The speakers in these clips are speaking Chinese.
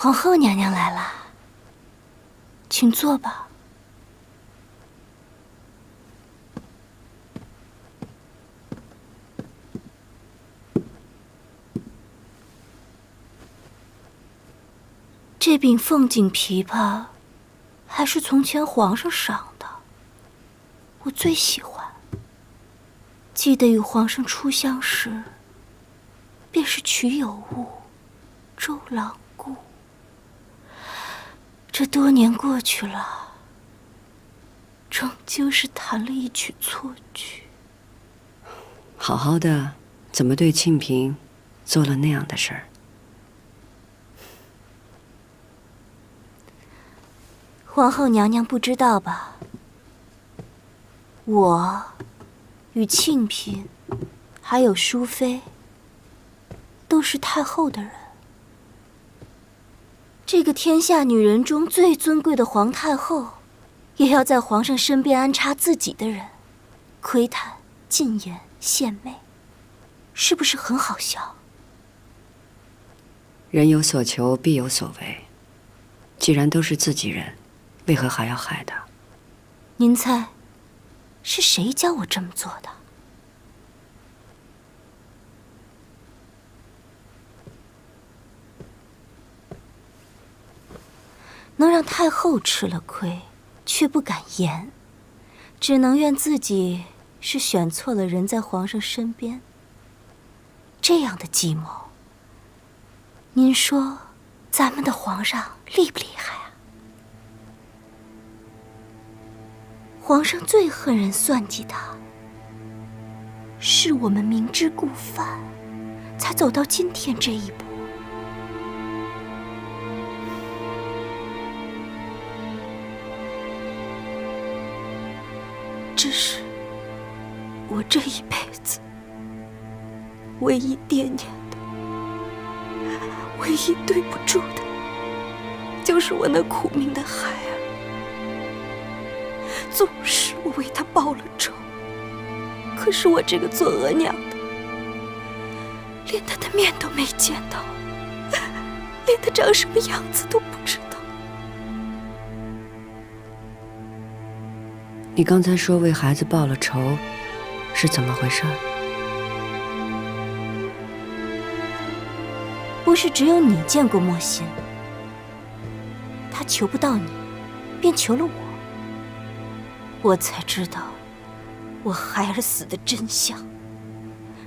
皇后娘娘来了，请坐吧。这柄凤锦琵琶，还是从前皇上赏的，我最喜欢。记得与皇上初相识，便是曲有误，周郎顾。这多年过去了，终究是弹了一曲错曲。好好的，怎么对庆嫔做了那样的事儿？皇后娘娘不知道吧？我与庆嫔，还有淑妃，都是太后的人。这个天下女人中最尊贵的皇太后，也要在皇上身边安插自己的人，窥探、进言、献媚，是不是很好笑？人有所求，必有所为。既然都是自己人，为何还要害他？您猜，是谁教我这么做的？能让太后吃了亏，却不敢言，只能怨自己是选错了人在皇上身边。这样的计谋，您说咱们的皇上厉不厉害啊？皇上最恨人算计他，是我们明知故犯，才走到今天这一步。这是我这一辈子唯一惦念的，唯一对不住的，就是我那苦命的孩儿。纵使我为他报了仇，可是我这个做额娘的，连他的面都没见到，连他长什么样子都不知道。你刚才说为孩子报了仇，是怎么回事？不是只有你见过莫心，他求不到你，便求了我。我才知道我孩儿死的真相，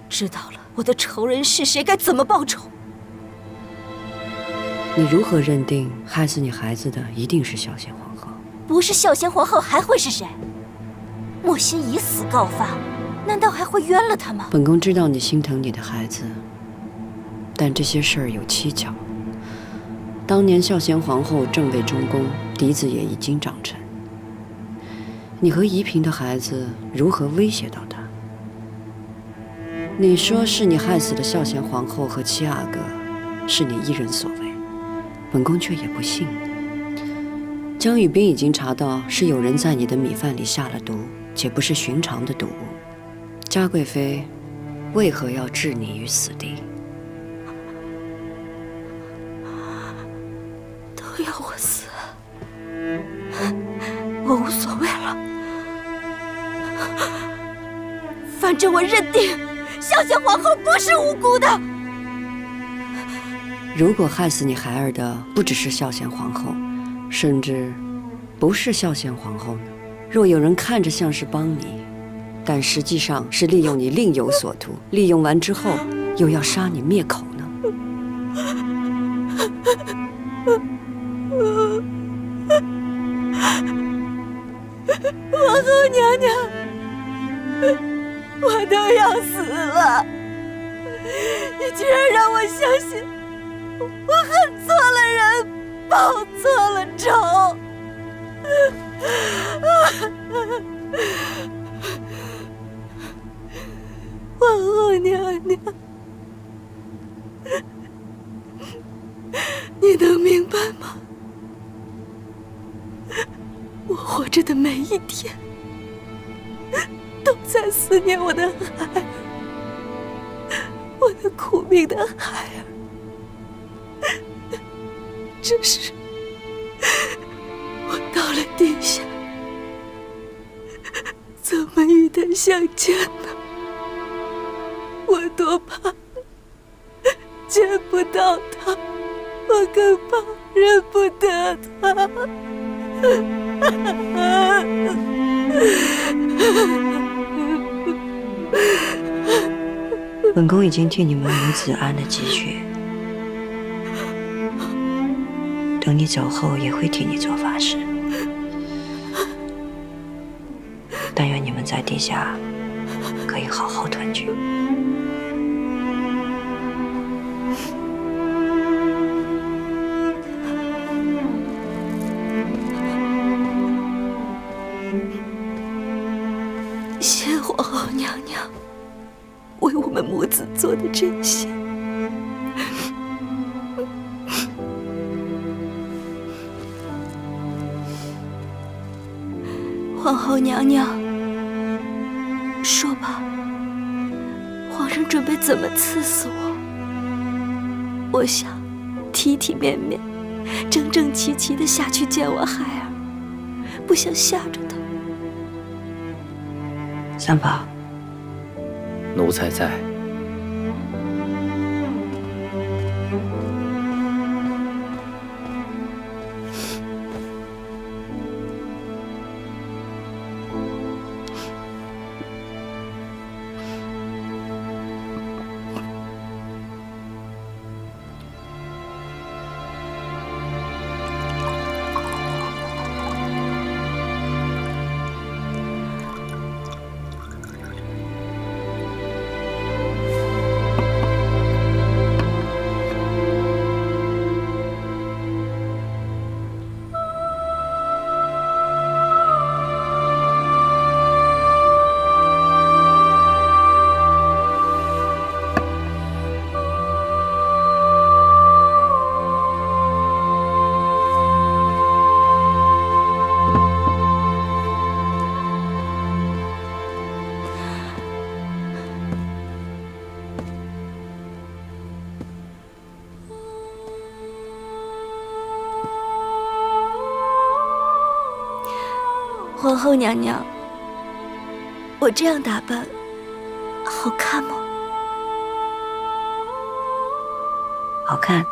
知道了我的仇人是谁，该怎么报仇。你如何认定害死你孩子的一定是孝贤皇后？不是孝贤皇后还会是谁？莫心以死告发，难道还会冤了他吗？本宫知道你心疼你的孩子，但这些事儿有蹊跷。当年孝贤皇后正位中宫，嫡子也已经长成，你和宜嫔的孩子如何威胁到他？你说是你害死了孝贤皇后和七阿哥，是你一人所为，本宫却也不信。江雨冰已经查到是有人在你的米饭里下了毒，且不是寻常的毒物。嘉贵妃为何要置你于死地？都要我死，我无所谓了。反正我认定孝贤皇后不是无辜的。如果害死你孩儿的不只是孝贤皇后，甚至不是孝贤皇后呢？若有人看着像是帮你，但实际上是利用你另有所图，利用完之后又要杀你灭口呢？皇后娘娘，我都要死了，你居然让我相信我恨错了人，报错了仇。皇后娘娘，你能明白吗？我活着的每一天，都在思念我的孩儿，我的苦命的孩儿。只是我到了地下，怎么与他相见呢？我多怕见不到他，我更怕认不得他。本宫已经替你们母子安了积穴，等你走后也会替你做法事。但愿你们在地下可以好好团聚。谢皇后娘娘为我们母子做的这些。皇后娘娘，说吧，皇上准备怎么赐死我？我想体体面面、整整齐齐地下去见我孩儿，不想吓着他。三宝，奴才在。皇后娘娘，我这样打扮好看吗？好看。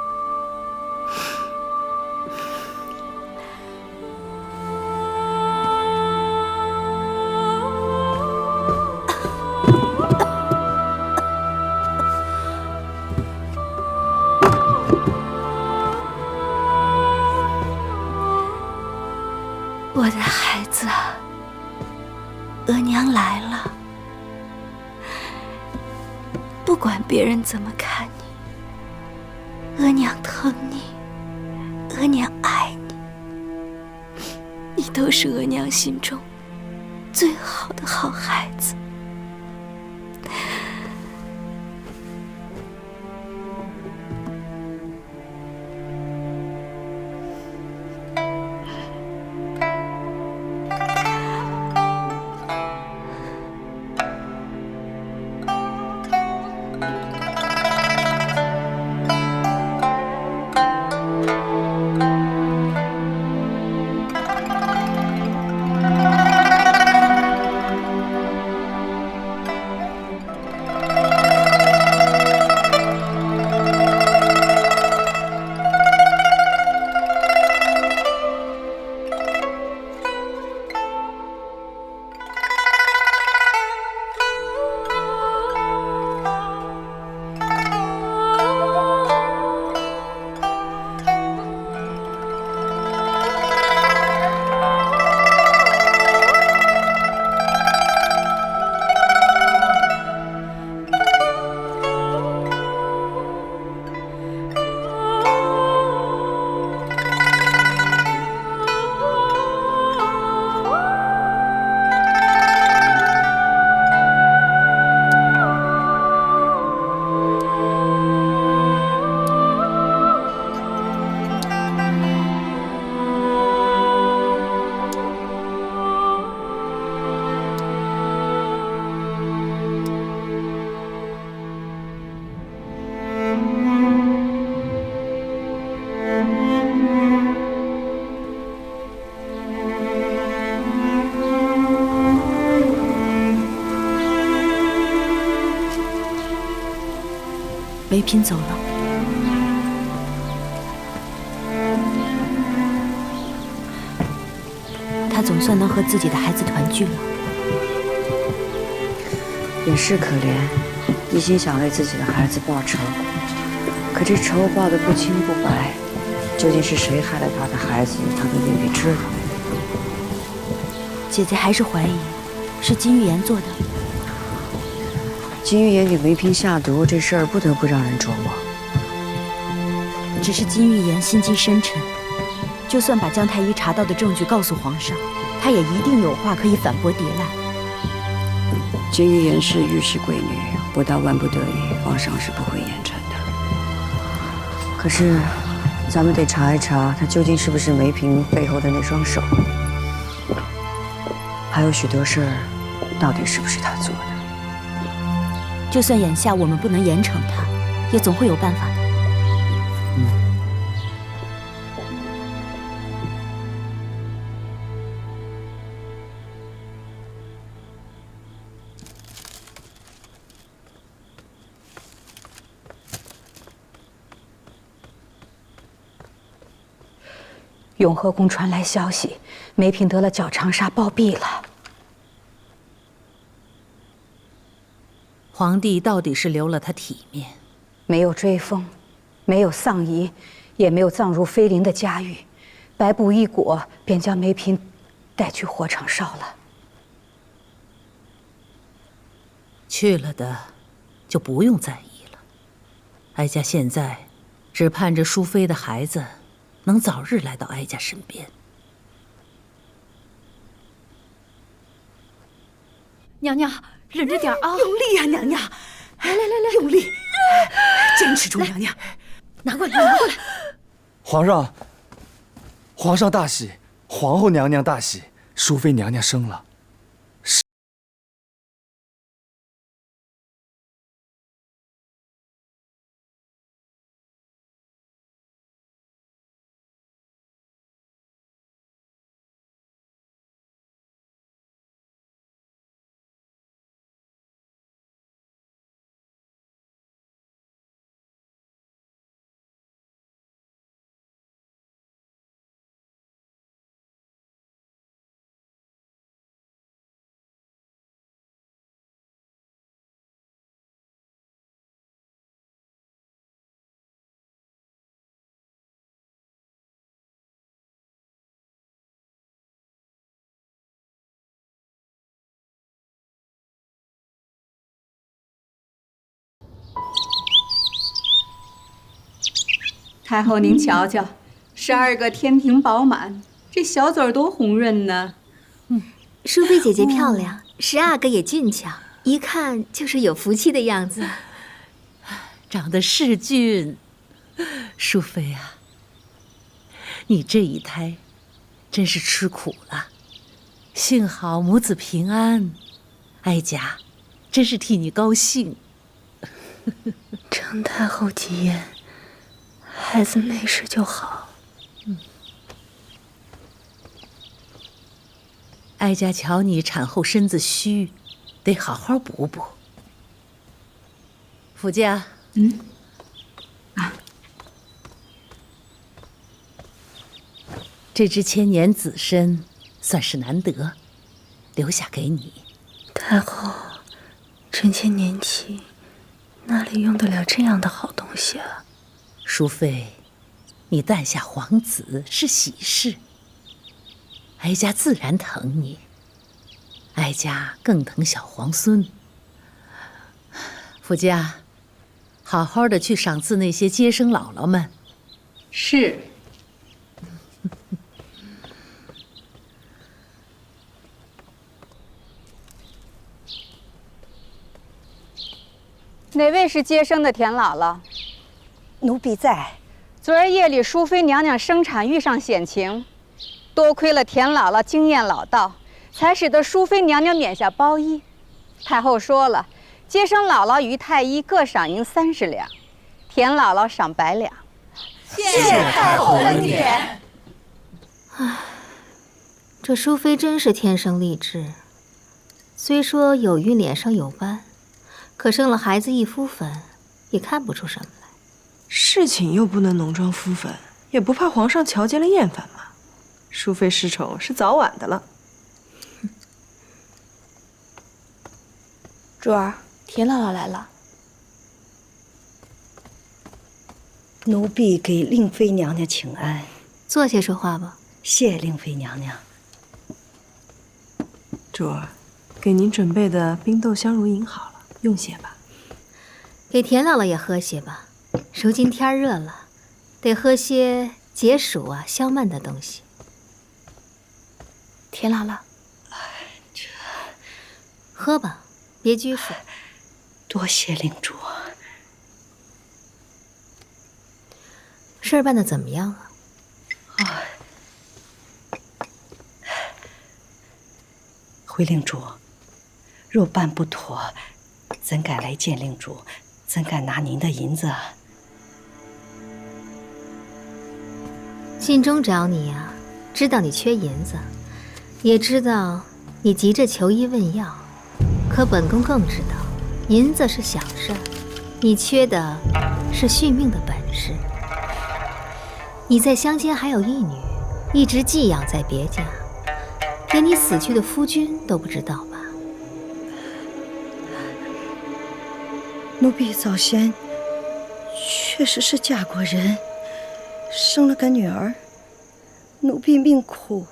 我的孩子，额娘来了。不管别人怎么看你，额娘疼你，额娘爱你，你都是额娘心中最好的好孩子。梅嫔走了，她总算能和自己的孩子团聚了。也是可怜，一心想为自己的孩子报仇，可这仇报得不清不白，究竟是谁害了他的孩子，他都未必知道。姐姐还是怀疑是金玉妍做的。金玉妍给梅嫔下毒这事儿，不得不让人琢磨。只是金玉妍心机深沉，就算把姜太医查到的证据告诉皇上，她也一定有话可以反驳蝶兰。金玉妍是玉氏贵女，不到万不得已，皇上是不会严惩的。可是，咱们得查一查，她究竟是不是梅嫔背后的那双手。还有许多事儿，到底是不是她做的？就算眼下我们不能严惩她，也总会有办法的。永和宫传来消息，梅嫔得了脚长沙，暴毙了。皇帝到底是留了她体面，没有追封，没有丧仪，也没有葬入妃陵的家玉，白布一裹，便将梅嫔带去火场烧了。去了的就不用在意了。哀家现在只盼着淑妃的孩子能早日来到哀家身边。娘娘，忍着点啊！用力呀，娘娘！来，用力，坚持住，娘娘！拿过来，拿过来！皇上大喜，皇后娘娘大喜，淑妃娘娘生了。太后，您瞧瞧，12个天庭饱满，这小嘴儿多红润呢。淑妃姐姐漂亮，12个也俊俏，一看就是有福气的样子。长得是俊，淑妃啊，你这一胎真是吃苦了，幸好母子平安，哀家真是替你高兴。承太后吉言，孩子没事就好。哀家瞧你产后身子虚，得好好补补。福家，这只千年紫参算是难得，留下给你。太后，臣妾年轻，哪里用得了这样的好东西啊？淑妃，你诞下皇子是喜事，哀家自然疼你，哀家更疼小皇孙。福家，好好的去赏赐那些接生姥姥们。是。哪位是接生的田姥姥？奴婢在。昨儿夜里淑妃娘娘生产遇上险情，多亏了田姥姥经验老道，才使得淑妃娘娘免下包衣。太后说了，接生姥姥与太医各赏银30两，田姥姥赏100两。谢谢太后恩典。唉，这淑妃真是天生丽质，虽说有孕脸上有斑，可生了孩子一敷粉，也看不出什么来。事情又不能浓妆敷粉，也不怕皇上瞧见了厌烦嘛。淑妃失宠是早晚的了。珠儿，田姥姥来了。奴婢给令妃娘娘请安。坐下说话吧。谢令妃娘娘。珠儿，给您准备的冰豆香如饮好了，用些吧。给田姥姥也喝些吧。如今天热了，得喝些解暑啊、消闷的东西。田姥姥，喝吧，别拘束。多谢令主。事儿办得怎么样啊？回令主，若办不妥，怎敢来见令主？怎敢拿您的银子啊？信中找你啊，知道你缺银子，也知道你急着求医问药，可本宫更知道，银子是小事儿，你缺的是续命的本事。你在乡间还有一女，一直寄养在别家，连你死去的夫君都不知道吧？奴婢早先确实是嫁过人，生了个女儿。奴婢命苦，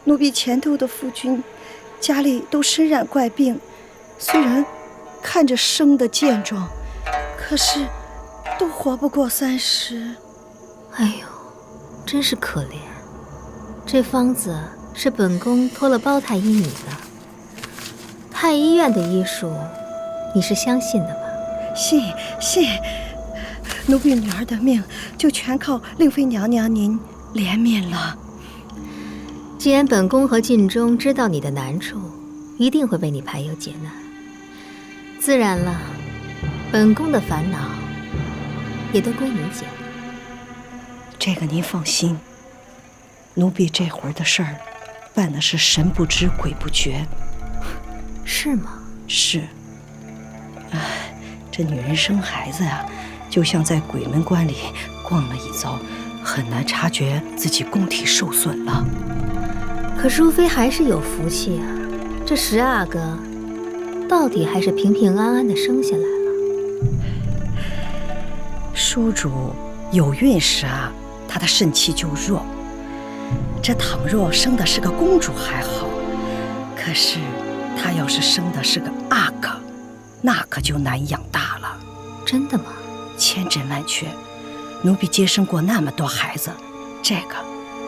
奴婢前头的夫君家里都身染怪病，虽然看着生得健壮，可是都活不过30。哎呦，真是可怜。这方子是本宫托了包太医你的，太医院的医术你是相信的吧？信，奴婢女儿的命就全靠令妃娘娘您怜悯了。既然本宫和晋忠知道你的难处，一定会为你排忧解难。自然了，本宫的烦恼也都归你解。这个您放心，奴婢这会儿的事儿办的是神不知鬼不觉。是吗？是。这女人生孩子啊，就像在鬼门关里逛了一遭，很难察觉自己宫体受损了。可淑妃还是有福气啊，这10阿哥到底还是平平安安的生下来了。叔主有孕时啊，她的肾气就弱。这倘若生的是个公主还好，可是她要是生的是个阿哥，那可就难养大了。真的吗？千真万确，奴婢接生过那么多孩子，这个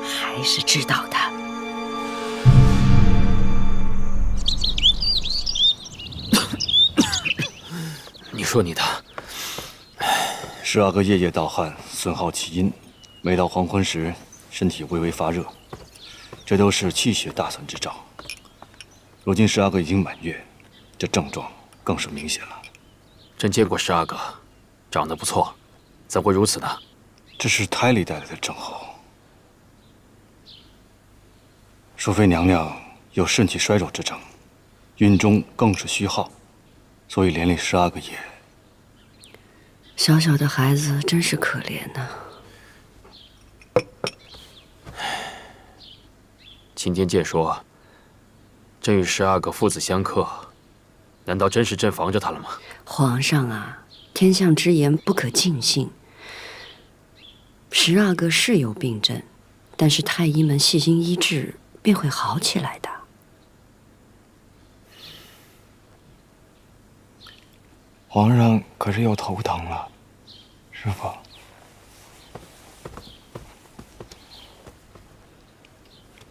还是知道的。你说你的。十阿哥夜夜盗汗，损耗气阴，每到黄昏时，身体微微发热，这都是气血大损之兆。如今十阿哥已经满月，这症状更是明显了。朕见过十阿哥，长得不错，怎会如此呢？这是胎里带来的症候。淑妃娘娘有肾气衰弱之症，孕中更是虚耗，所以连累十阿哥也。小小的孩子真是可怜呐。秦天剑说，朕与十阿哥父子相克，难道真是朕防着他了吗？皇上啊，天象之言不可尽信。十阿哥是有病症，但是太医们细心医治，便会好起来的。皇上可是又头疼了，师傅。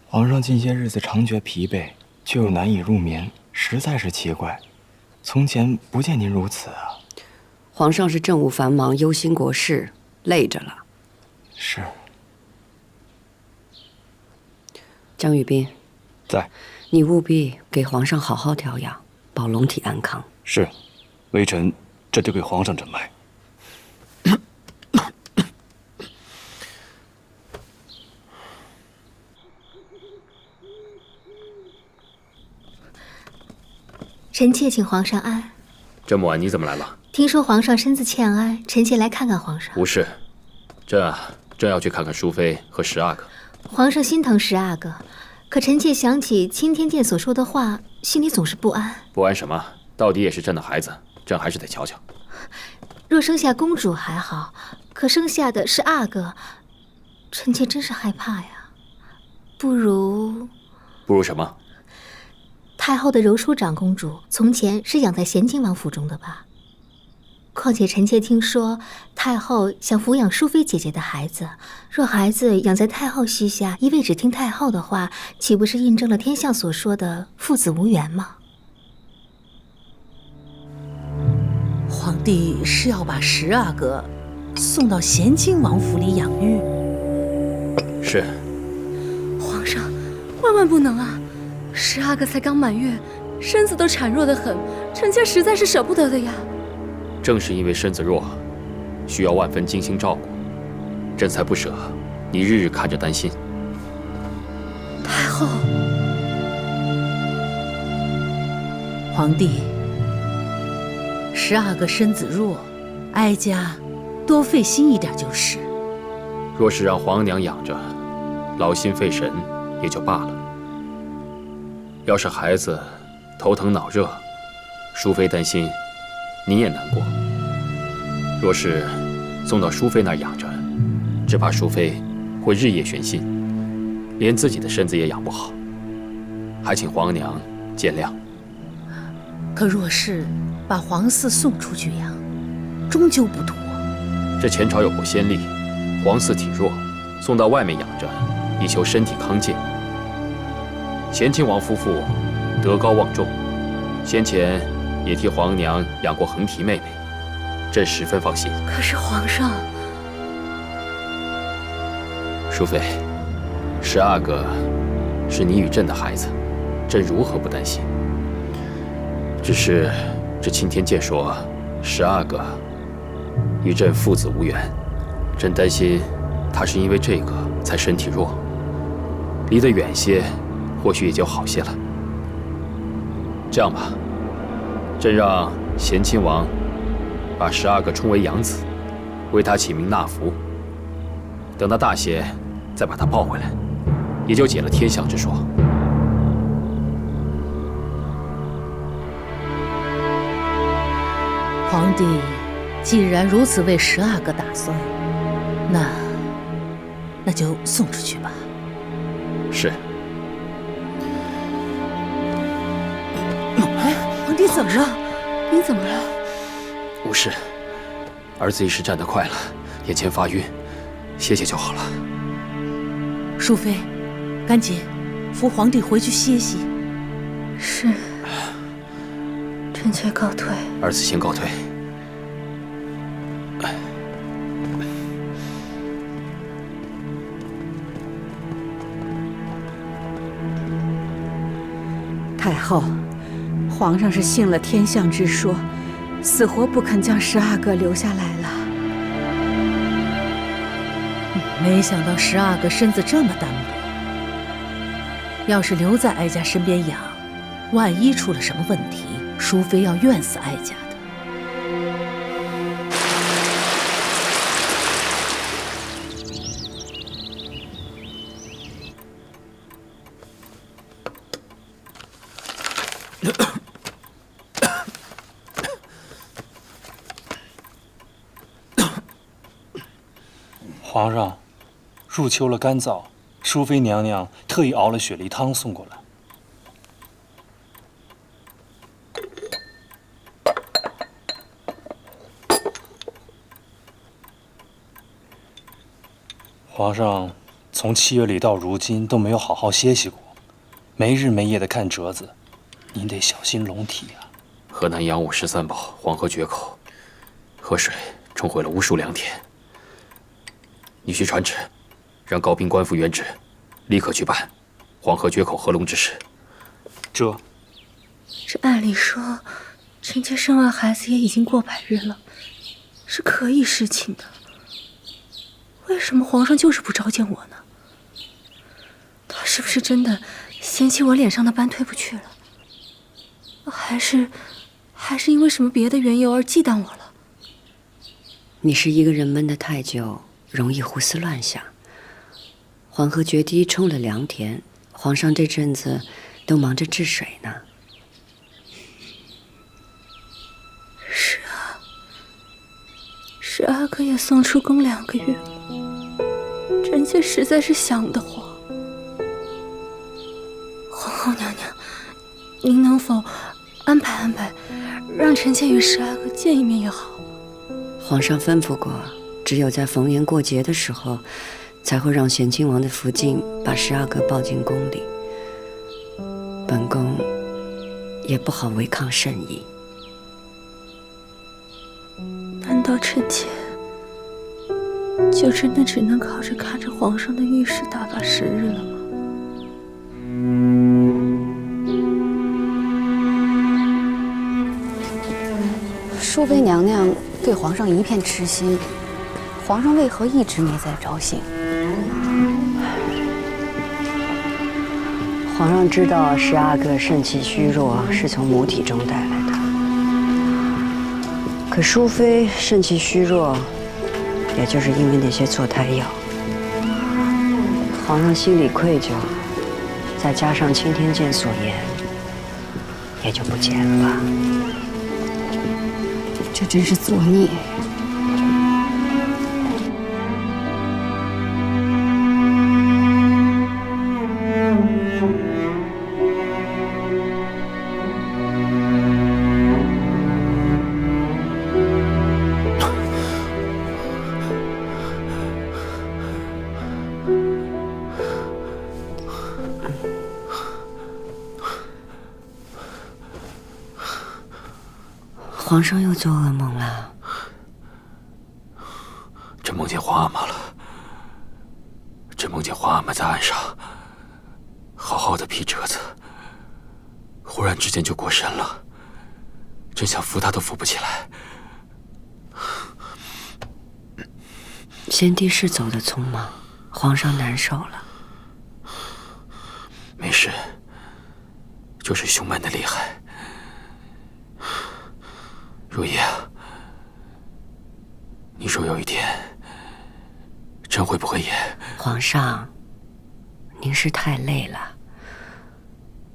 皇上近些日子常觉疲惫，却又难以入眠，实在是奇怪。从前不见您如此啊。皇上是政务繁忙，忧心国事，累着了。是。江宇彬，在。你务必给皇上好好调养，保龙体安康。是，微臣这就给皇上诊脉。臣妾请皇上安。这么晚你怎么来了？听说皇上身子欠安，臣妾来看看皇上。无事，朕要去看看淑妃和十阿哥。皇上心疼十阿哥，可臣妾想起钦天监所说的话，心里总是不安。不安什么？到底也是朕的孩子，朕还是得瞧瞧。若生下公主还好，可生下的是阿哥，臣妾真是害怕呀。不如什么？太后的柔淑长公主从前是养在咸亲王府中的吧？况且臣妾听说太后想抚养淑妃姐姐的孩子，若孩子养在太后膝下，一味只听太后的话，岂不是印证了天象所说的父子无缘吗？皇帝是要把十阿哥送到咸亲王府里养育？是。皇上，万万不能啊！十阿哥才刚满月，身子都孱弱得很，臣妾实在是舍不得的呀。正是因为身子弱，需要万分精心照顾，朕才不舍你日日看着担心。太后，皇帝，十阿哥身子弱，哀家多费心一点就是。若是让皇娘养着，劳心费神也就罢了。要是孩子头疼脑热，淑妃担心，你也难过。若是送到淑妃那儿养着，只怕淑妃会日夜悬心，连自己的身子也养不好，还请皇娘见谅。可若是把皇嗣送出去养，终究不妥。这前朝有过先例，皇嗣体弱，送到外面养着，以求身体康健。咸亲王夫妇德高望重，先前也替皇娘养过横提妹妹，朕十分放心。可是皇上，淑妃，十阿哥是你与朕的孩子，朕如何不担心？只是这钦天监说十阿哥与朕父子无缘，朕担心他是因为这个才身体弱，离得远些，或许也就好些了。这样吧，朕让咸亲王把十阿哥充为养子，为他起名纳福。等他大些，再把他抱回来，也就解了天象之说。皇帝既然如此为十阿哥打算，那就送出去吧。是。皇帝怎么了？您怎么了？无事，儿子一时站得快了，眼前发晕，歇歇就好了。淑妃，赶紧扶皇帝回去歇息。是，臣妾告退。儿子先告退。太后，皇上是信了天象之说，死活不肯将十阿哥留下来了。没想到十阿哥身子这么单薄，要是留在哀家身边养，万一出了什么问题，淑妃要怨死哀家的。皇上，入秋了干燥，淑妃娘娘特意熬了雪梨汤送过来。皇上从7月里到如今都没有好好歇息过，没日没夜的看折子，您得小心龙体啊。河南阳武13宝黄河决口，河水冲毁了无数良田。你去传旨，让高兵官复原旨，立刻去办黄河决口合龙之事。这按理说，臣妾生完孩子也已经过100日了，是可以侍寝的。为什么皇上就是不召见我呢？他是不是真的嫌弃我脸上的斑褪不去了？还是因为什么别的缘由而忌惮我了？你是一个人闷得太久，容易胡思乱想。黄河决堤冲了良田，皇上这阵子都忙着治水呢。是啊，十阿哥也送出宫2个月，臣妾实在是想得慌。皇后娘娘，您能否安排安排，让臣妾与十阿哥见一面也好。皇上吩咐过，只有在逢年过节的时候，才会让咸亲王的福晋把十阿哥抱进宫里。本宫也不好违抗圣意。难道臣妾就真的只能靠着看着皇上的御史打发时日了吗？淑妃娘娘对皇上一片痴心，皇上为何一直没再招幸？皇上知道十阿哥肾气虚弱是从母体中带来的，可淑妃肾气虚弱，也就是因为那些错胎药。皇上心里愧疚，再加上青天剑所言，也就不减了吧。这真是作孽！皇上又做噩梦了。朕梦见皇阿玛了。朕梦见皇阿玛在岸上，好好的劈折子，忽然之间就过身了。朕想扶她都扶不起来。贤弟是走得匆忙，皇上难受了。没事，就是胸闷的厉害。如意啊，你说有一天，朕会不会也……皇上，您是太累了。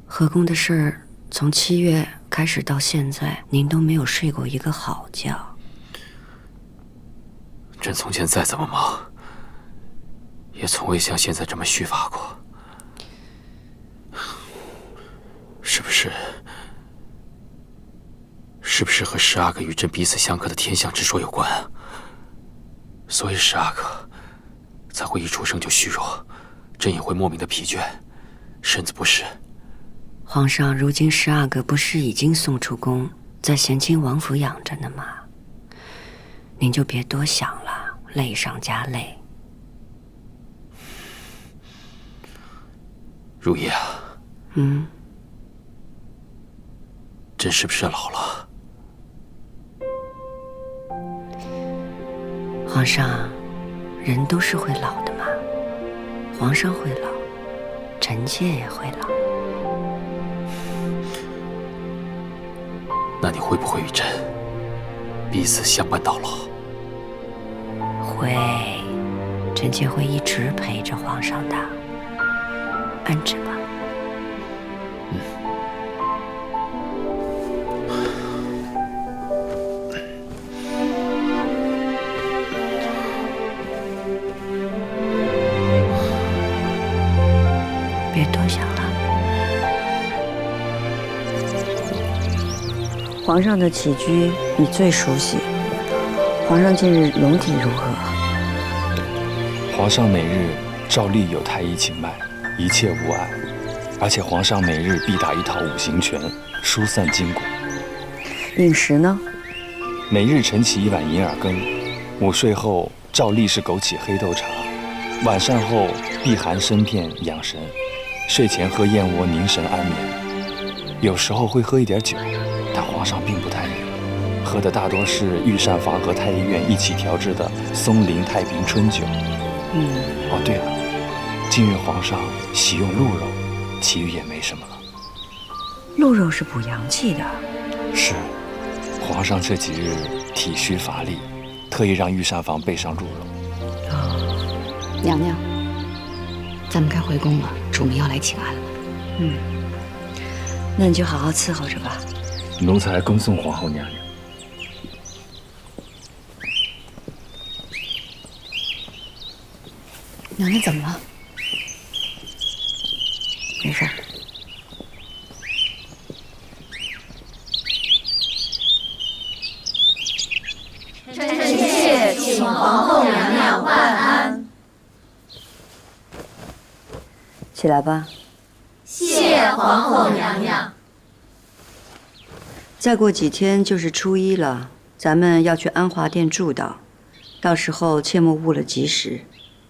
河宫的事儿从7月开始到现在，您都没有睡过一个好觉。朕从前再怎么忙，也从未像现在这么虚乏过。是不是和十阿哥与朕彼此相克的天象之说有关啊？所以十阿哥才会一出生就虚弱，朕也会莫名的疲倦，身子不适。皇上，如今十阿哥不是已经送出宫，在咸亲王府养着呢吗？您就别多想了，累上加累。如意啊，朕是不是老了？皇上，人都是会老的嘛。皇上会老，臣妾也会老。那你会不会与朕彼此相伴到老？会，臣妾会一直陪着皇上的。安置吧。别多想了。皇上的起居你最熟悉。皇上近日龙体如何？皇上每日照例有太医请脉，一切无碍。而且皇上每日必打一套五行拳，疏散筋骨。饮食呢？每日晨起1碗银耳羹，午睡后照例是枸杞黑豆茶，晚膳后必含参片养神，睡前喝燕窝凝神安眠。有时候会喝一点酒，但皇上并不太饮，喝的大多是御膳房和太医院一起调制的松林太平春酒。哦，对了，近日皇上喜用鹿肉，其余也没什么了。鹿肉是补阳气的。是，皇上这几日体虚乏力，特意让御膳房备上鹿肉。娘娘，咱们该回宫了，主们要来请安了。那你就好好伺候着吧。奴才恭送皇后娘娘。娘娘怎么了？没事。臣妾请皇后娘娘万安。起来吧。谢皇后娘娘。再过几天就是初一了，咱们要去安华殿祝祷，到时候切莫误了吉时。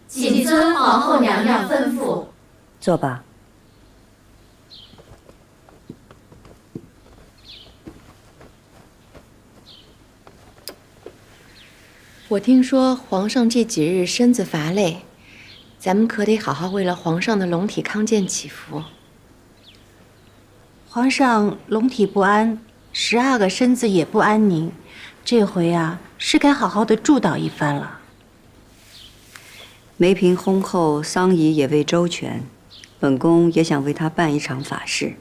谨遵皇后娘娘吩咐。坐吧。我听说皇上这几日身子乏累，咱们可得好好为了皇上的龙体康健祈福。皇上龙体不安，12个身子也不安宁，这回啊是该好好的祝祷一番了。梅嫔薨后，丧仪也未周全，本宫也想为她办一场法事，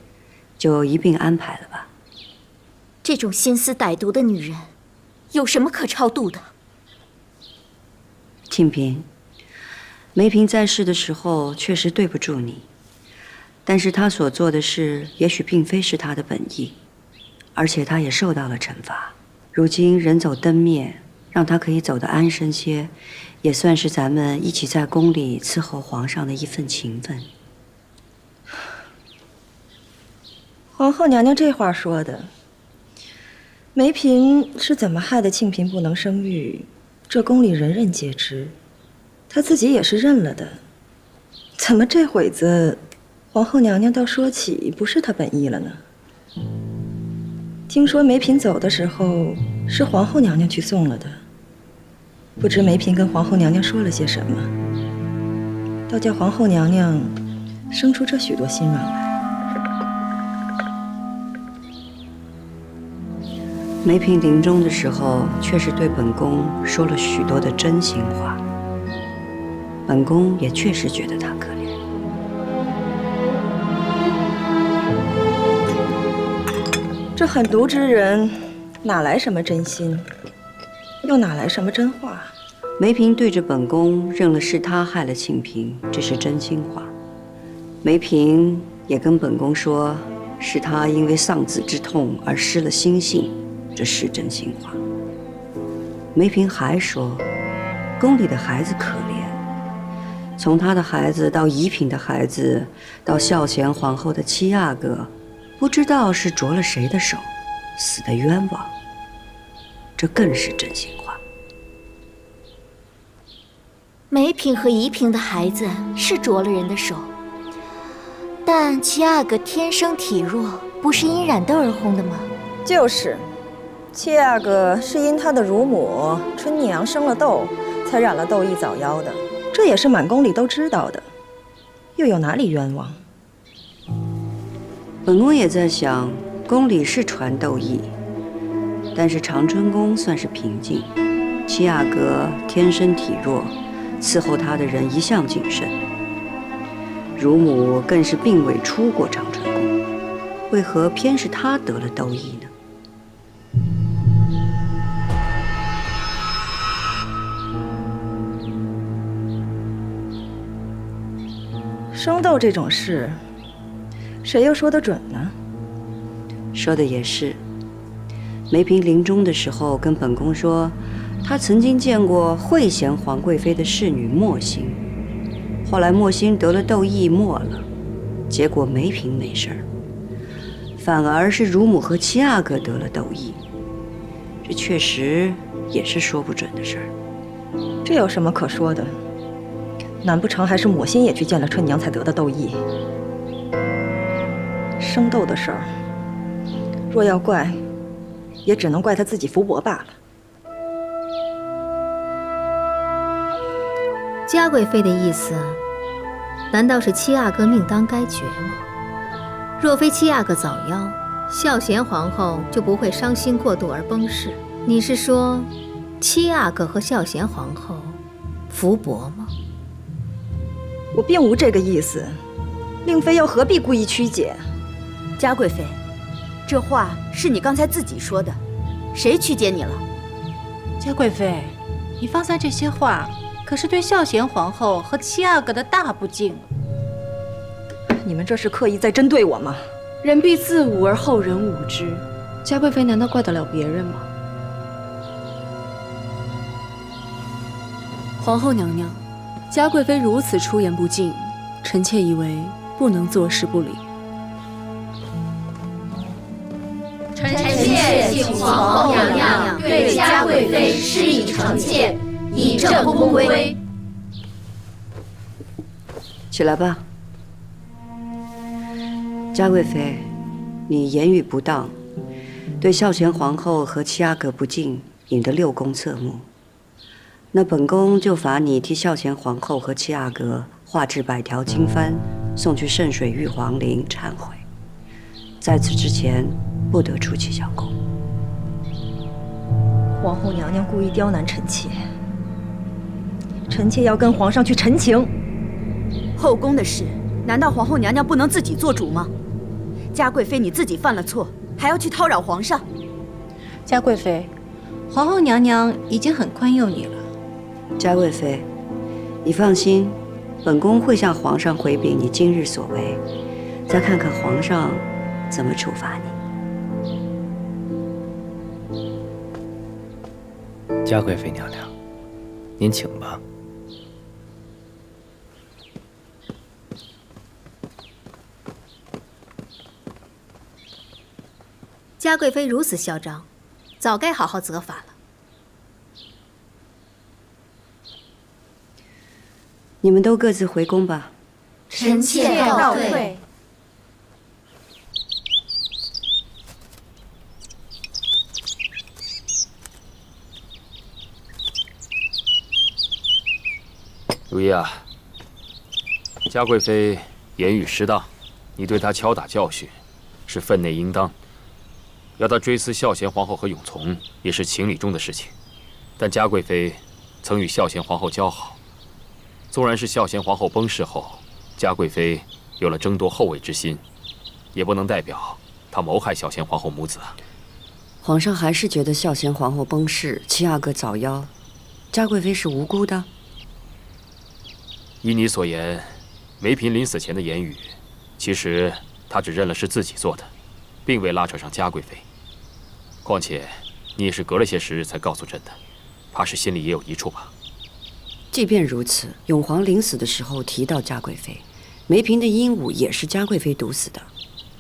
就一并安排了吧。这种心思歹毒的女人，有什么可超度的？庆嫔，梅嫔在世的时候确实对不住你，但是她所做的事也许并非是她的本意，而且她也受到了惩罚。如今人走灯灭，让她可以走得安生些，也算是咱们一起在宫里伺候皇上的一份情分。皇后娘娘这话说的，梅嫔是怎么害得庆嫔不能生育？这宫里人人皆知，她自己也是认了的。怎么这会子，皇后娘娘倒说起不是她本意了呢？听说梅嫔走的时候是皇后娘娘去送了的，不知梅嫔跟皇后娘娘说了些什么，倒叫皇后娘娘生出这许多心软来。梅嫔临终的时候，确实对本宫说了许多的真心话。本宫也确实觉得她可怜。这狠毒之人，哪来什么真心，又哪来什么真话？梅嫔对着本宫认了是她害了庆嫔，这是真心话。梅嫔也跟本宫说，是她因为丧子之痛而失了心性。这是真心话。梅嫔还说，宫里的孩子可怜，从她的孩子到仪嫔的孩子，到孝贤皇后的七阿哥，不知道是着了谁的手，死得冤枉。这更是真心话。梅嫔和仪嫔的孩子是着了人的手，但七阿哥天生体弱，不是因染痘而薨的吗？就是。七阿哥是因他的乳母春娘生了痘，才染了痘疫早夭的，这也是满宫里都知道的，又有哪里冤枉？本宫也在想，宫里是传痘疫，但是长春宫算是平静，七阿哥天生体弱，伺候他的人一向谨慎，乳母更是并未出过长春宫，为何偏是他得了痘疫呢？生痘这种事，谁又说得准呢？说的也是。梅嫔临终的时候跟本宫说，她曾经见过惠贤皇贵妃的侍女莫欣，后来莫欣得了痘疫没了，结果梅嫔没事儿，反而是乳母和七阿哥得了痘疫，这确实也是说不准的事儿。这有什么可说的？难不成还是抹心也去见了春娘才得的痘疫？生痘的事儿，若要怪，也只能怪他自己福薄罢了。嘉贵妃的意思，难道是七阿哥命当该绝吗？若非七阿哥早夭，孝贤皇后就不会伤心过度而崩逝。你是说，七阿哥和孝贤皇后福伯吗？我并无这个意思，令妃又何必故意曲解？嘉贵妃，这话是你刚才自己说的，谁曲解你了？嘉贵妃，你方才这些话可是对孝贤皇后和七阿哥的大不敬。你们这是刻意在针对我吗？人必自侮而后人侮之，嘉贵妃难道怪得了别人吗？皇后娘娘，嘉贵妃如此出言不敬，臣妾以为不能坐视不理。臣妾请皇后娘娘对嘉贵妃施以惩戒，以正宫规。起来吧。嘉贵妃，你言语不当，对孝贤皇后和七阿哥不敬，引得6宫侧目。那本宫就罚你替孝贤皇后和七阿哥画制100条经幡，送去圣水玉皇陵忏悔。在此之前，不得出启相宫。皇后娘娘故意刁难臣妾，臣妾要跟皇上去陈情。后宫的事，难道皇后娘娘不能自己做主吗？嘉贵妃你自己犯了错，还要去叨扰皇上？嘉贵妃，皇后娘娘已经很宽宥你了。嘉贵妃，你放心，本宫会向皇上回禀你今日所为，再看看皇上怎么处罚你。嘉贵妃娘娘，您请吧。嘉贵妃如此嚣张，早该好好责罚了。你们都各自回宫吧。臣妾告退。如意啊，嘉贵妃言语失当，你对她敲打教训，是分内应当。要她追思孝贤皇后和永从，也是情理中的事情。但嘉贵妃曾与孝贤皇后交好，纵然是孝贤皇后崩逝后，嘉贵妃有了争夺后位之心，也不能代表她谋害孝贤皇后母子啊。皇上还是觉得孝贤皇后崩逝，七阿哥早夭，嘉贵妃是无辜的。依你所言，梅嫔临死前的言语，其实她只认了是自己做的，并未拉扯上嘉贵妃。况且你也是隔了些时日才告诉朕的，怕是心里也有一处吧？即便如此，永皇临死的时候提到嘉贵妃，梅嫔的鹦鹉也是嘉贵妃毒死的，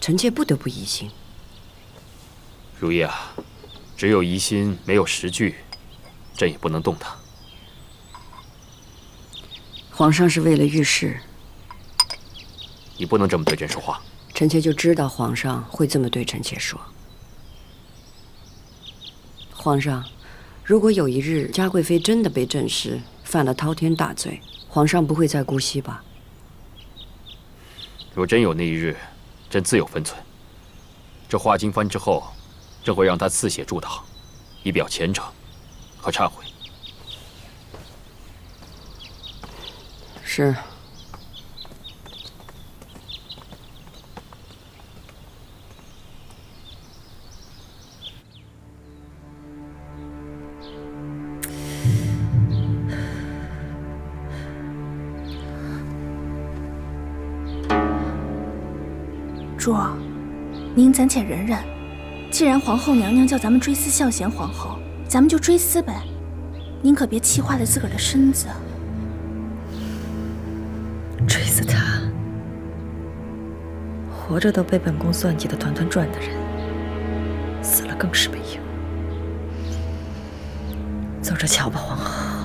臣妾不得不疑心。如意啊，只有疑心没有实据，朕也不能动她。皇上是为了御事，你不能这么对朕说话。臣妾就知道皇上会这么对臣妾说。皇上，如果有一日嘉贵妃真的被证实犯了滔天大罪，皇上不会再姑息吧？若真有那一日，朕自有分寸。这画经幡之后，朕会让他刺血祝祷，以表虔诚和忏悔。是。主儿，您暂且忍忍。既然皇后娘娘叫咱们追思孝贤皇后，咱们就追思呗。您可别气坏了自个儿的身子。追死他，活着都被本宫算计得团团转的人，死了更是没用。走着瞧吧，皇后。